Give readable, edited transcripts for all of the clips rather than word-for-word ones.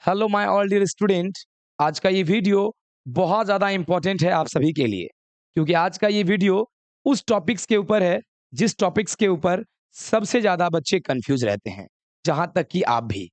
Hello my all dear student. आज का ये वीडियो बहुत ज़्यादा इम्पोर्टेंट है आप सभी के लिए, क्योंकि आज का ये वीडियो उस टॉपिक्स के ऊपर है जिस टॉपिक्स के ऊपर सबसे ज़्यादा बच्चे कंफ्यूज रहते हैं, जहाँ तक कि आप भी।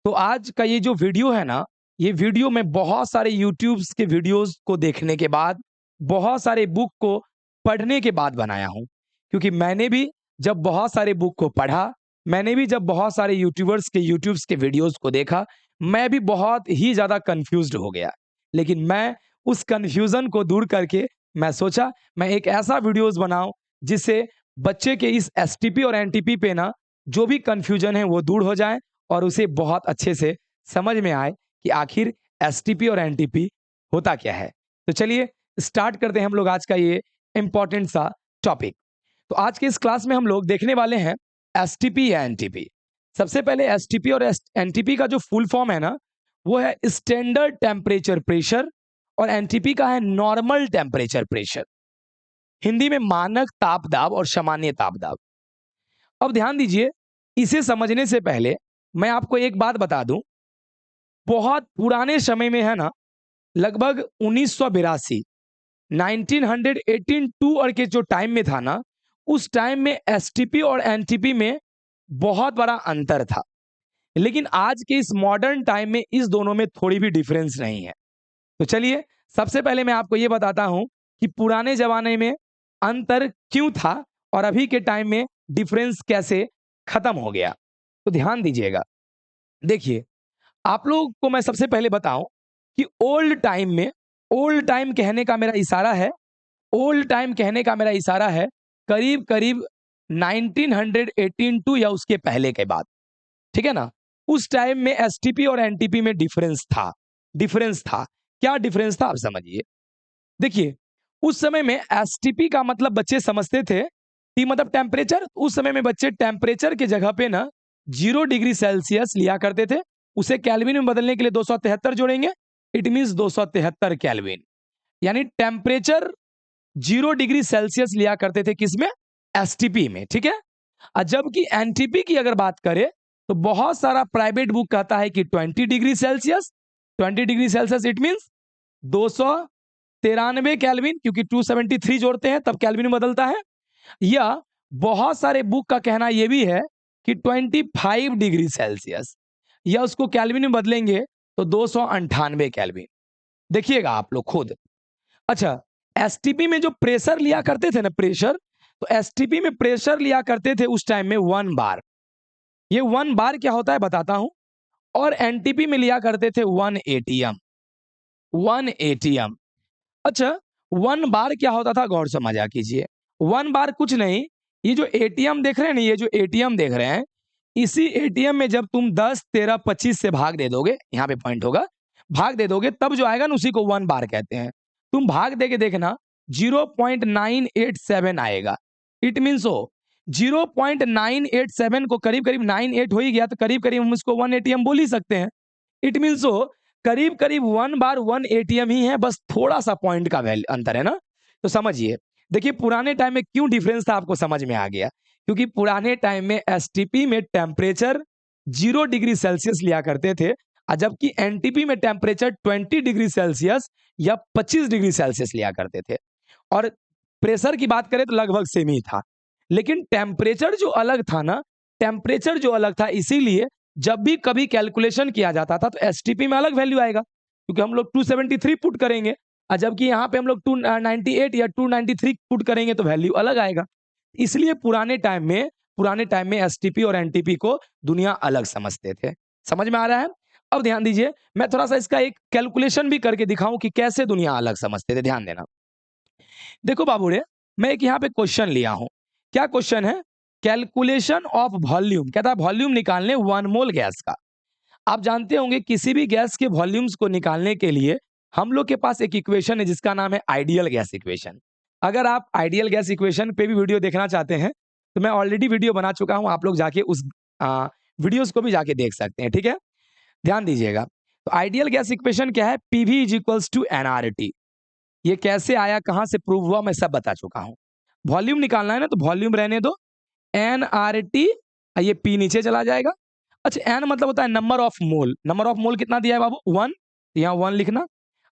तो आज का ये जो वीडियो है ना, ये वीडियो मैं बहुत सारे यूट्यूब्स के वीडियोस को देखने के बाद, बहुत सारे बुक को पढ़ने के बाद बनाया हूँ। क्योंकि मैंने भी जब बहुत सारे बुक को पढ़ा, मैंने भी जब बहुत सारे यूट्यूबर्स के यूट्यूब्स के वीडियोस को देखा, मैं भी बहुत ही ज़्यादा कन्फ्यूज़्ड हो गया। लेकिन मैं उस कन्फ्यूज़न को दूर करके मैं सोचा मैं एक ऐसा वीडियोस बनाऊँ जिससे बच्चे के इस एसटीपी और एनटीपी पे ना जो भी कन्फ्यूजन है वो दूर हो जाए और उसे बहुत अच्छे से समझ में आए कि आखिर एसटीपी और एनटीपी होता क्या है। तो चलिए स्टार्ट करते हैं हम लोग आज का ये इम्पोर्टेंट सा टॉपिक। तो आज के इस क्लास में हम लोग देखने वाले हैं एसटीपी या एनटीपी। सबसे पहले एसटीपी और एनटीपी का जो फुल फॉर्म है ना, वो है स्टैंडर्ड टेम्परेचर प्रेशर और एनटीपी का है नॉर्मल टेम्परेचर प्रेशर। हिंदी में मानक ताप दाब और सामान्य ताप दाब। अब ध्यान दीजिए, इसे समझने से पहले मैं आपको एक बात बता दूं। बहुत पुराने समय में है ना, लगभग 1982 1982 और के जो टाइम में था ना, उस टाइम में एसटीपी और एनटीपी में बहुत बड़ा अंतर था। लेकिन आज के इस मॉडर्न टाइम में इस दोनों में थोड़ी भी डिफरेंस नहीं है। तो चलिए सबसे पहले मैं आपको यह बताता हूं कि पुराने जमाने में अंतर क्यों था और अभी के टाइम में डिफरेंस कैसे खत्म हो गया। तो ध्यान दीजिएगा। देखिए, आप लोग को मैं सबसे पहले बताऊं कि ओल्ड टाइम कहने का मेरा इशारा है, ओल्ड टाइम कहने का मेरा इशारा है करीब करीब 1982 या उसके पहले के बाद। ठीक है ना। उस टाइम में एसटीपी और एनटीपी में डिफरेंस था। क्या डिफरेंस था आप समझिए। देखिए, उस समय में एसटीपी का मतलब बच्चे समझते थे टी मतलब टेम्परेचर। उस समय में बच्चे टेम्परेचर के जगह पे ना 0 डिग्री सेल्सियस लिया करते थे। उसे केल्विन में बदलने के लिए 273 जोड़ेंगे, इट मींस 273 केल्विन। यानी टेम्परेचर 0 डिग्री सेल्सियस लिया करते थे किसमें, एसटीपी में। ठीक है। और जबकि एनटीपी की अगर बात करें तो बहुत सारा प्राइवेट बुक कहता है कि 20 degree Celsius. 20 degree Celsius it means 293 kelvin, क्योंकि 273 जोड़ते हैं तब केल्विन में बदलता है। या बहुत सारे बुक का कहना यह भी है कि 25 डिग्री सेल्सियस, या उसको केल्विन में बदलेंगे तो 298 केल्विन। देखिएगा आप लोग खुद। अच्छा, एसटीपी में जो प्रेशर लिया करते थे ना, प्रेशर, तो एसटीपी में प्रेशर लिया करते थे उस टाइम में 1 बार। ये 1 बार क्या होता है बताता हूं। और एनटीपी में लिया करते थे 1 एटीएम। 1 एटीएम। अच्छा, 1 बार क्या होता था गौर से मजा कीजिए। 1 बार कुछ नहीं, ये जो एटीएम देख रहे हैं ना, ये जो एटीएम देख रहे हैं, इसी एटीएम में जब तुम 10 13 25 से भाग दे दोगे, यहां पे पॉइंट होगा, भाग दे दोगे तब जो आएगा ना उसी को 1 बार कहते हैं। तुम भाग दे के देखना 0.987 आएगा। इट मीन्स हो 0.987 को करीब करीब 98 हो ही गया, तो करीब करीब हम उसको 1 एटीएम बोल ही सकते हैं। इट मीन्स हो करीब करीब 1 बार 1 एटीएम ही है, बस थोड़ा सा पॉइंट का वैल्यू अंतर है ना। तो समझिए। देखिए, पुराने टाइम में क्यों डिफरेंस था आपको समझ में आ गया, क्योंकि पुराने टाइम में एसटीपी में टेम्परेचर 0 डिग्री सेल्सियस लिया करते थे, और जबकि एनटीपी में टेम्परेचर 20 डिग्री सेल्सियस या 25 डिग्री सेल्सियस लिया करते थे। और प्रेशर की बात करें तो लगभग सेम ही था। लेकिन टेम्परेचर जो अलग था ना, टेम्परेचर जो अलग था, इसीलिए जब भी कभी कैलकुलेशन किया जाता था तो एसटीपी में अलग वैल्यू आएगा, क्योंकि हम लोग 273 पुट करेंगे, और जबकि यहाँ पे हम लोग 298 या 293 पुट करेंगे तो वैल्यू अलग आएगा। इसलिए पुराने टाइम में एसटीपी और एनटीपी को दुनिया अलग समझते थे। समझ में आ रहा है। अब ध्यान दीजिए, मैं थोड़ा सा इसका एक कैलकुलेशन भी करके दिखाऊं कि कैसे दुनिया अलग समझते थे। ध्यान देना। देखो बाबूरे, मैं एक यहाँ पे क्वेश्चन लिया हूं। क्या क्वेश्चन है? Calculation of volume. कहता है वॉल्यूम निकालने 1 मोल गैस का। आप जानते होंगे किसी भी गैस के वॉल्यूम्स को निकालने के लिए हम लोग के पास एक इक्वेशन है जिसका नाम है आइडियल गैस इक्वेशन। अगर आप आइडियल गैस इक्वेशन पे भी वीडियो देखना चाहते हैं तो मैं ऑलरेडी वीडियो बना चुका हूं, आप लोग जाके उस वीडियोस को भी जाके देख सकते हैं। ठीक है। ध्यान दीजिएगा। तो आइडियल गैस इक्वेशन क्या है? PV is equals to NRT. ये कैसे आया, कहां से प्रूव हुआ, मैं सब बता चुका हूं। वॉल्यूम निकालना है ना, तो वॉल्यूम रहने दो, एन आर टी, ये पी नीचे चला जाएगा, अच्छा एन मतलब होता है number of mole, number of mole कितना दिया है बाबू 1, यहाँ 1 लिखना।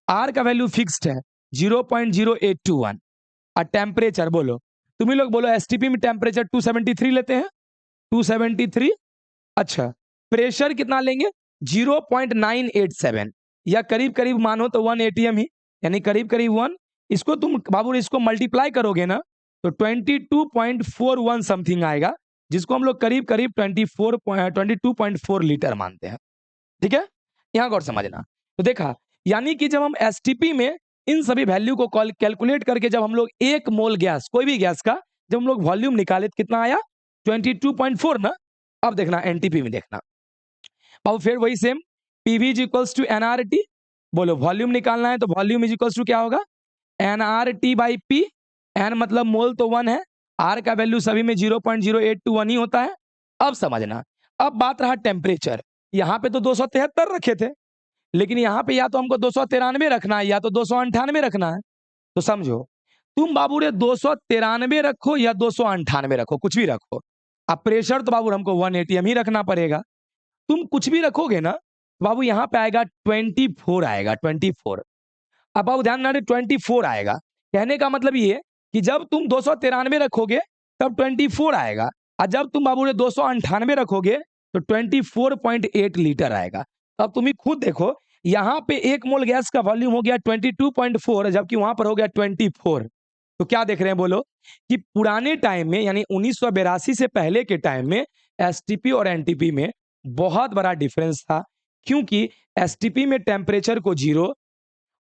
आर का वैल्यू फिक्स्ड है 0.0821। और टेम्परेचर बोलो, तुम ही लोग बोलो एसटीपी में टेम्परेचर 273 लेते हैं, 273। अच्छा प्रेशर कितना लेंगे 0.987 या करीब करीब मानो तो 1 एटीएम ही, यानी करीब करीब 1। इसको तुम बाबू इसको मल्टीप्लाई करोगे ना तो 22.41 समथिंग आएगा, जिसको हम लोग करीब करीब 22.4 लीटर मानते हैं। ठीक है, यहां गौर समझना। तो देखा, यानी कि जब हम एसटीपी में इन सभी वैल्यू को कैलकुलेट करके जब हम लोग एक मोल गैस, कोई भी गैस का जब हम लोग वॉल्यूम निकाले तो कितना आया 22.4 ना। अब देखना एनटीपी में देखना बाबू, फिर वही same PV is equals to NRT. बोलो वॉल्यूम निकालना है तो वॉल्यूम इज इक्वल्स टू क्या होगा एनआरटी बाई पी। एन मतलब मोल तो 1 है, आर का वैल्यू सभी में 0.0821 ही होता है। अब समझना, अब बात रहा टेम्परेचर। यहां पे तो 273 रखे थे, लेकिन यहां पे या तो हमको 293 रखना है या तो 298 रखना है। तो समझो तुम बाबू रे 293 रखो या 298 रखो, कुछ भी रखो, अब प्रेशर तो बाबू हमको 1 एटीएम ही रखना पड़ेगा। तुम कुछ भी रखोगे ना तो बाबू यहां पे आएगा 24 आएगा 24। अब बाबू ध्यान ना 24 आएगा, कहने का मतलब ये कि जब तुम 293 रखोगे तब 24 आएगा, और जब तुम बाबू रे 298 रखोगे तो 24.8 लीटर आएगा। अब तुम ही खुद देखो, यहां पे एक मोल गैस का वॉल्यूम हो गया 22.4 जबकि वहां पर हो गया 24। तो क्या देख रहे हैं बोलो कि पुराने टाइम में यानी 1982 से पहले के टाइम में एसटीपी और एनटीपी में बहुत बड़ा डिफरेंस था, क्योंकि एसटीपी में टेम्परेचर को 0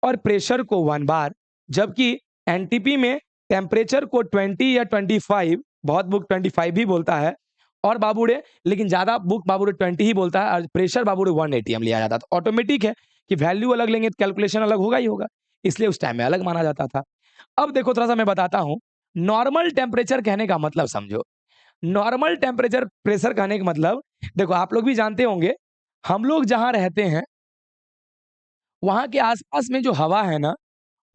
और प्रेशर को 1 बार, जबकि एनटीपी में टेम्परेचर को 20 या 25, बहुत बुक 25 भी बोलता है, और बाबूड़े लेकिन ज्यादा बुक बाबूड़े 20 ही बोलता है, और प्रेशर बाबूड़े 1 एटीएम लिया जाता था। ऑटोमेटिक है कि वैल्यू अलग लेंगे तो कैलकुलेशन अलग होगा ही होगा, इसलिए उस टाइम में अलग माना जाता था। अब देखो थोड़ा सा मैं बताता हूं, नॉर्मल टेम्परेचर कहने का मतलब समझो। नॉर्मल टेम्परेचर प्रेशर कहने का मतलब, देखो आप लोग भी जानते होंगे, हम लोग जहां रहते हैं वहां के आसपास में जो हवा है ना,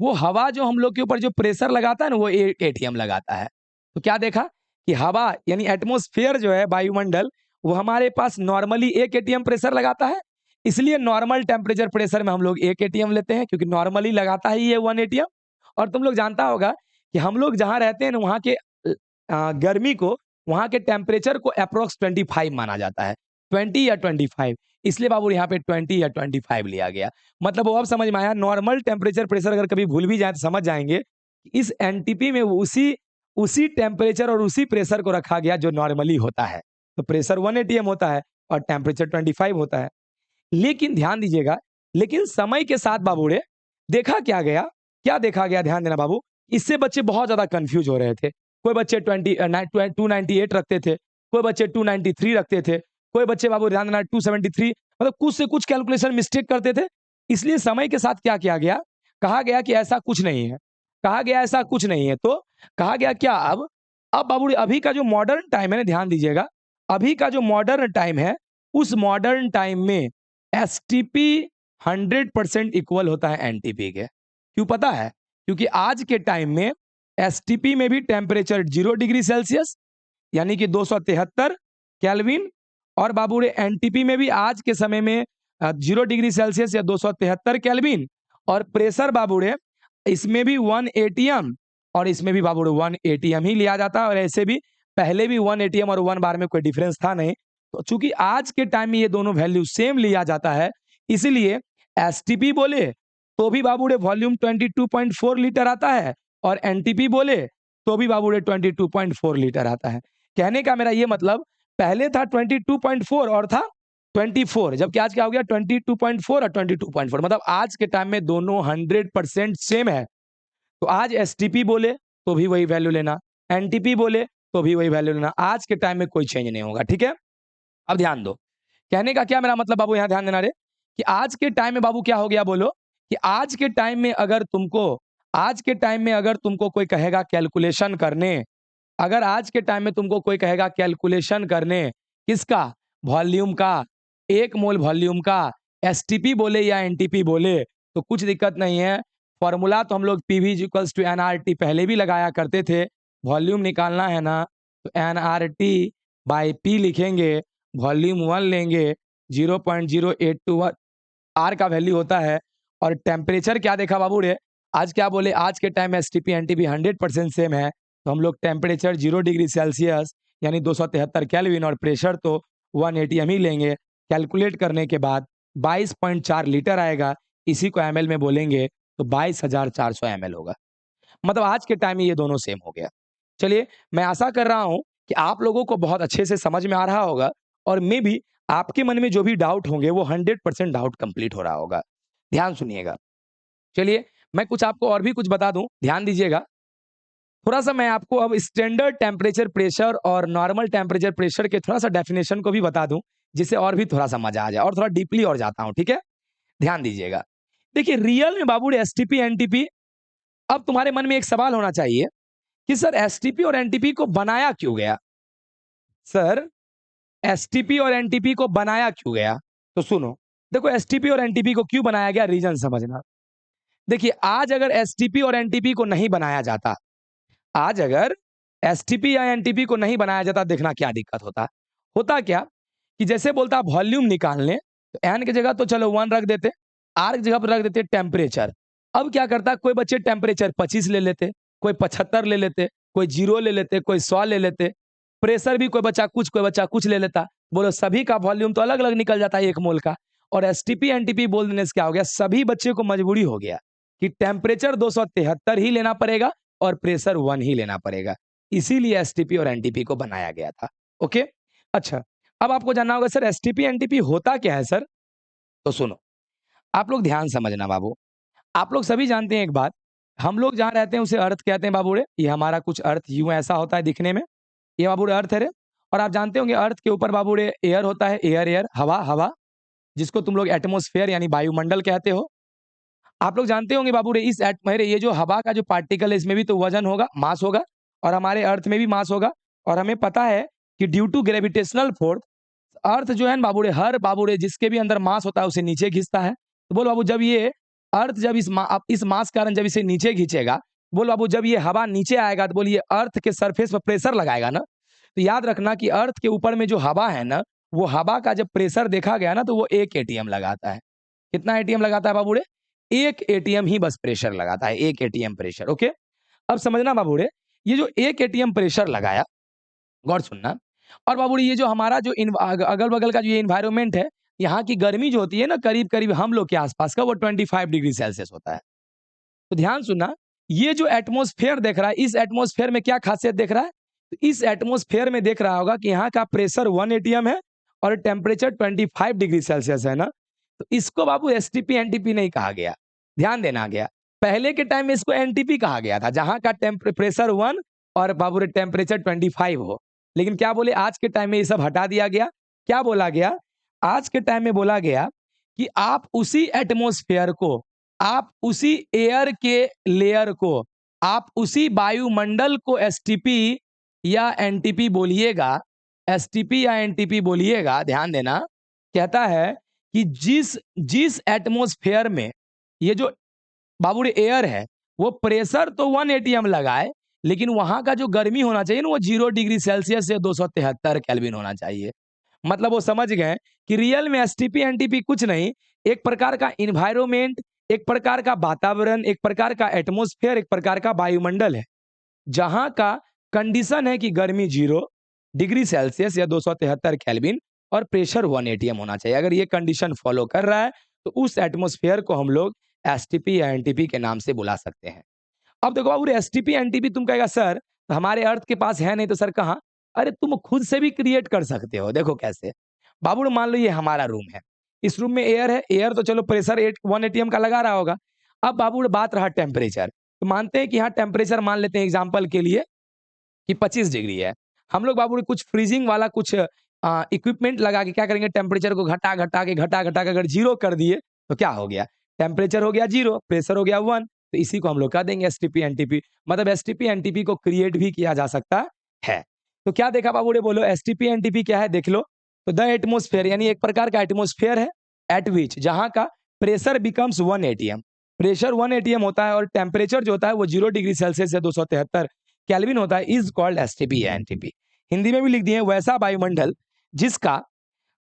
वो हवा जो हम लोग के ऊपर जो प्रेशर लगाता है ना वो एक एटीएम लगाता है। तो क्या देखा कि हवा यानी एटमॉस्फेयर जो है वायुमंडल, वो हमारे पास नॉर्मली 1 एटीएम प्रेशर लगाता है। इसलिए नॉर्मल टेम्परेचर प्रेशर में हम लोग 1 एटीएम लेते हैं, क्योंकि नॉर्मली लगाता है ये 1 एटीएम। और तुम लोग जानता होगा कि हम लोग जहां रहते हैं ना वहां के गर्मी को, वहां के टेम्परेचर को अप्रोक्स 25 माना जाता है, 20 या 25। इसलिए बाबू यहाँ पे 20 या 25 लिया गया। मतलब वो अब समझ में आया, नॉर्मल टेम्परेचर प्रेशर अगर कभी भूल भी जाए तो समझ जाएंगे कि इस एनटीपी में उसी उसी टेम्परेचर और उसी प्रेशर को रखा गया जो नॉर्मली होता है। तो प्रेशर 1 एटीएम होता है और टेम्परेचर 25 होता है। लेकिन ध्यान दीजिएगा, लेकिन समय के साथ बाबूड़े देखा क्या गया, क्या देखा गया, ध्यान देना बाबू, इससे बच्चे बहुत ज्यादा कंफ्यूज हो रहे थे। कोई बच्चे 298 रखते थे, कोई बच्चे 293 रखते थे, कोई बच्चे बाबू ध्यान देना 273, मतलब कुछ से कुछ कैलकुलेशन मिस्टेक करते थे। इसलिए समय के साथ क्या किया गया, कहा गया कि ऐसा कुछ नहीं है, कहा गया ऐसा कुछ नहीं है। तो कहा गया क्या, अब बाबू अभी का जो मॉडर्न टाइम है ना, ध्यान दीजिएगा, अभी का जो मॉडर्न टाइम है उस मॉडर्न टाइम में एसटीपी 100% इक्वल होता है एनटीपी के। क्यों पता है, क्योंकि आज के टाइम में एसटीपी में भी टेम्परेचर 0 डिग्री सेल्सियस यानी कि 273 केल्विन, और बाबूरे एनटीपी में भी आज के समय में 0 डिग्री सेल्सियस या 273 केल्विन, और प्रेशर बाबूरे इसमें भी 1 एटीएम और इसमें भी बाबूरे 1 एटीएम ही लिया जाता है। और ऐसे भी पहले भी 1 एटीएम और 1 बार में कोई डिफरेंस था नहीं। तो चूंकि आज के टाइम में ये दोनों वैल्यू सेम लिया जाता है, इसलिए एसटीपी बोले तो भी बाबूरे वॉल्यूम 22.4 लीटर आता है, और एनटीपी बोले तो भी बाबूरे 22.4 लीटर आता है। कहने का मेरा ये मतलब, पहले था 22.4 और था 24, जबकि आज क्या हो गया 22.4 और 22.4, मतलब आज के टाइम में दोनों 100% सेम है। तो आज एसटीपी बोले तो भी वही वैल्यू लेना, एनटीपी बोले तो भी वही वैल्यू लेना, आज के टाइम में कोई चेंज नहीं होगा। ठीक है, अब ध्यान दो, कहने का क्या मेरा मतलब बाबू, यहां ध्यान देना रे, कि आज के टाइम में बाबू क्या हो गया बोलो, कि आज के टाइम में अगर तुमको, आज के टाइम में अगर तुमको कोई कहेगा कैलकुलेशन करने, अगर आज के टाइम में तुमको कोई कहेगा कैलकुलेशन करने किसका, वॉल्यूम का, 1 मोल वॉल्यूम का, एसटीपी बोले या एनटीपी बोले, तो कुछ दिक्कत नहीं है। फॉर्मूला तो हम लोग पीवी इक्वल्स टू एनआरटी पहले भी लगाया करते थे। वॉल्यूम निकालना है ना तो एनआरटी बाई पी लिखेंगे, वॉल्यूम 1 लेंगे 0.0821 आर का वैल्यू होता है। और टेम्परेचर क्या देखा बाबू रे, आज क्या बोले, आज के टाइम में एसटीपी एनटीपी 100% सेम है, तो हम लोग टेम्परेचर 0 डिग्री सेल्सियस यानी 273 केल्विन और प्रेशर तो 1 एटीएम ही लेंगे। कैलकुलेट करने के बाद 22.4 लीटर आएगा, इसी को एमएल में बोलेंगे तो 22,400 एमएल होगा। मतलब आज के टाइम में ये दोनों सेम हो गया। चलिए, मैं आशा कर रहा हूं कि आप लोगों को बहुत अच्छे से समझ में आ रहा होगा और मे भी आपके मन में जो भी डाउट होंगे वो 100% डाउट कंप्लीट हो रहा होगा। ध्यान सुनिएगा। चलिए, मैं कुछ आपको और भी कुछ बता दूं, ध्यान दीजिएगा। थोड़ा सा मैं आपको अब स्टैंडर्ड टेम्परेचर प्रेशर और नॉर्मल टेम्परेचर प्रेशर के थोड़ा सा डेफिनेशन को भी बता दूं, जिससे और भी थोड़ा सा मजा आ जाए, और थोड़ा डीपली और जाता हूं, ठीक है। ध्यान दीजिएगा। देखिए, रियल में बाबू एसटीपी एनटीपी, अब तुम्हारे मन में एक सवाल होना चाहिए कि सर एसटीपी और एनटीपी को बनाया क्यों गया। सर एसटीपी और एनटीपी को बनाया क्यों गया, तो सुनो। देखो, एसटीपी और एनटीपी को क्यों बनाया गया, रीजन समझना। देखिए, आज अगर एसटीपी और एनटीपी को नहीं बनाया जाता, आज अगर एसटीपी या एनटीपी को नहीं बनाया जाता, देखना क्या दिक्कत होता। होता क्या कि जैसे बोलता वॉल्यूम निकालने, तो एन की जगह तो चलो 1 रख देते, आर की जगह पर रख देते टेम्परेचर। अब क्या करता, कोई बच्चे टेम्परेचर 25 ले लेते, कोई 75 ले लेते, कोई 0 ले लेते, कोई 100 ले लेते। प्रेशर भी कोई बच्चा कुछ, कोई बच्चा कुछ ले लेता। बोलो, सभी का वॉल्यूम तो अलग अलग निकल जाता है 1 मोल का। और एसटीपी एनटीपी बोल देने से क्या हो गया, सभी बच्चे को मजबूरी हो गया कि टेम्परेचर 273 ही लेना पड़ेगा और प्रेशर 1 ही लेना पड़ेगा। इसीलिए एसटीपी और एनटीपी को बनाया गया था। ओके, अच्छा, अब आपको जानना होगा सर एसटीपी एनटीपी होता क्या है सर। तो सुनो, आप लोग ध्यान समझना बाबू। आप लोग सभी जानते हैं एक बात, हम लोग जहां रहते हैं उसे अर्थ कहते हैं बाबू रे। ये हमारा कुछ अर्थ यूं ऐसा होता है दिखने में, ये बाबू रे अर्थ है रे। और आप जानते होंगे अर्थ के ऊपर बाबू रे एयर होता है, एयर एयर हवा हवा, जिसको तुम लोग एटमॉस्फेयर यानी वायुमंडल कहते हो। आप लोग जानते होंगे बाबू रे, इस एटमॉस्फेयर, ये जो हवा का जो पार्टिकल है, इसमें भी तो वजन होगा, मास होगा, और हमारे अर्थ में भी मास होगा। और हमें पता है कि ड्यू टू ग्रेविटेशनल फोर्स, अर्थ जो है ना बाबू रे, हर बाबू रे जिसके भी अंदर मास होता है उसे नीचे खींचता है। तो बोल बाबू, जब ये अर्थ जब इस मास कारण जब इसे नीचे खींचेगा, बोल बाबू जब ये हवा नीचे आएगा, तो बोलिए अर्थ के सरफेस पर प्रेशर लगाएगा ना। तो याद रखना कि अर्थ के ऊपर में जो हवा है ना, वो हवा का जब प्रेशर देखा गया ना, तो वो 1 एटीएम लगाता है। कितना एटीएम लगाता है बाबू रे, 1 एटीएम ही बस प्रेशर लगाता है, 1 एटीएम प्रेशर। ओके, अब समझना बाबू रे, ये जो 1 एटीएम प्रेशर लगाया, गौर सुनना। और बाबू रे, ये जो हमारा जो अगल बगल का जो ये इन्वायरमेंट है, यहाँ की गर्मी जो होती है ना, करीब करीब हम लोग के आसपास का वो 25 डिग्री सेल्सियस होता है। तो ध्यान सुनना, ये जो एटमॉस्फेयर देख रहा है, इस एटमॉस्फेयर में क्या खासियत देख रहा है, तो इस एटमॉस्फेयर में देख रहा होगा कि यहाँ का प्रेशर 1 एटीएम है और टेम्परेचर 25 डिग्री सेल्सियस है ना। तो इसको बाबू एसटीपी एनटीपी नहीं कहा गया, ध्यान देना गया। पहले के टाइम में इसको एनटीपी कहा गया था, जहां का प्रेशर 1 और बाबू रे टेम्परेचर 25 हो। लेकिन क्या बोले, आज के टाइम में ये सब हटा दिया गया। क्या बोला गया, आज के टाइम में बोला गया कि आप उसी एटमॉस्फेयर को, आप उसी एयर के लेयर को, आप उसी वायुमंडल को एसटीपी या एनटीपी बोलिएगा, एसटीपी या एनटीपी बोलिएगा। ध्यान देना, कहता है कि जिस जिस एटमॉस्फेयर में ये जो बाबू रे एयर है, वो प्रेशर तो 1 एटीएम लगाए, लेकिन वहां का जो गर्मी होना चाहिए ना, वो 0 डिग्री सेल्सियस से 273 केल्विन होना चाहिए। मतलब वो समझ गए कि रियल में एसटीपी एनटीपी कुछ नहीं, एक प्रकार का इन्वायरमेंट, एक प्रकार का वातावरण, एक प्रकार का एटमॉस्फेयर, एक प्रकार का वायुमंडल है, जहां का कंडीशन है कि गर्मी 0 डिग्री सेल्सियस या 273 केल्विन और प्रेशर 1 एटीएम होना चाहिए। अगर ये कंडीशन फॉलो कर रहा है, तो उस एटमॉस्फेयर को हम लोग एसटीपी या एनटीपी के नाम से बुला सकते हैं। अब देखो बाबू, एसटीपी एनटीपी तुम कहेगा सर हमारे अर्थ के पास है नहीं, तो सर कहाँ, अरे तुम खुद से भी क्रिएट कर सकते हो। देखो कैसे, बाबू मान लो ये हमारा रूम है, इस रूम में एयर है, एयर तो चलो प्रेशर 1 एटीएम का लगा रहा होगा। अब बाबू बात रहा टेम्परेचर, तो मानते हैं कि यहाँ टेम्परेचर मान लेते हैं एग्जाम्पल के लिए कि 25 डिग्री है। हम लोग बाबू कुछ फ्रीजिंग वाला कुछ इक्विपमेंट लगा के क्या करेंगे, टेम्परेचर को घटा घटा के अगर 0 कर दिए, तो क्या हो गया, टेम्परेचर हो गया 0, प्रेशर हो गया 1। तो इसी को हम लोग कह देंगे एसटीपी एनटीपी। मतलब एसटीपी एनटीपी को क्रिएट भी किया जा सकता है। तो क्या देखा बाबू रे, बोलो एसटीपी एनटीपी क्या है, देख लो। तो द एटमोस्फेयर यानी एक प्रकार का एटमोस्फेयर है, एट विच, जहां का pressure becomes 1 ATM, pressure 1 ATM होता है और टेम्परेचर जो होता है वो 0 डिग्री सेल्सियस से 273 केल्विन होता है, इज कॉल्ड एसटीपी या एनटीपी। हिंदी में भी लिख दिए, वैसा वायुमंडल जिसका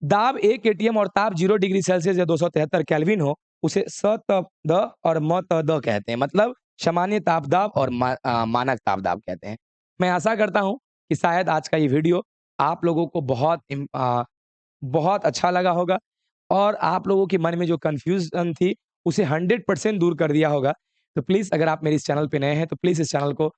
दाब 1 एटीएम और ताप 0 डिग्री सेल्सियस या 273 केल्विन हो, उसे सतपद और मतद कहते हैं। मतलब सामान्य ताप दाब और मानक ताप दाब कहते हैं। मैं आशा करता हूँ कि शायद आज का ये वीडियो आप लोगों को बहुत अच्छा लगा होगा और आप लोगों के मन में जो कन्फ्यूज़न थी, उसे 100% दूर कर दिया होगा। तो प्लीज़ अगर आप मेरे इस चैनल पे नए हैं, तो प्लीज़ इस चैनल को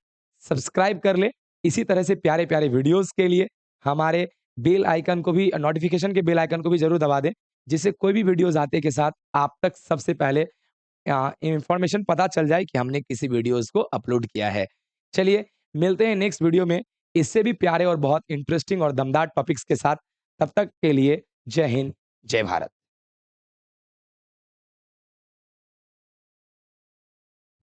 सब्सक्राइब कर लें। इसी तरह से प्यारे-प्यारे वीडियोज़ के लिए हमारे बेल आइकन को भी नोटिफ़िकेशन के बेल आइकन को भी ज़रूर दबा दें, जिससे कोई भी वीडियोज़ आते के साथ आप तक सबसे पहले इन्फॉर्मेशन पता चल जाए कि हमने किसी वीडियोज़ को अपलोड किया है। चलिए, मिलते हैं नेक्स्ट वीडियो में इससे भी प्यारे और बहुत इंटरेस्टिंग और दमदार टॉपिक्स के साथ। तब तक के लिए जय हिंद, जय भारत।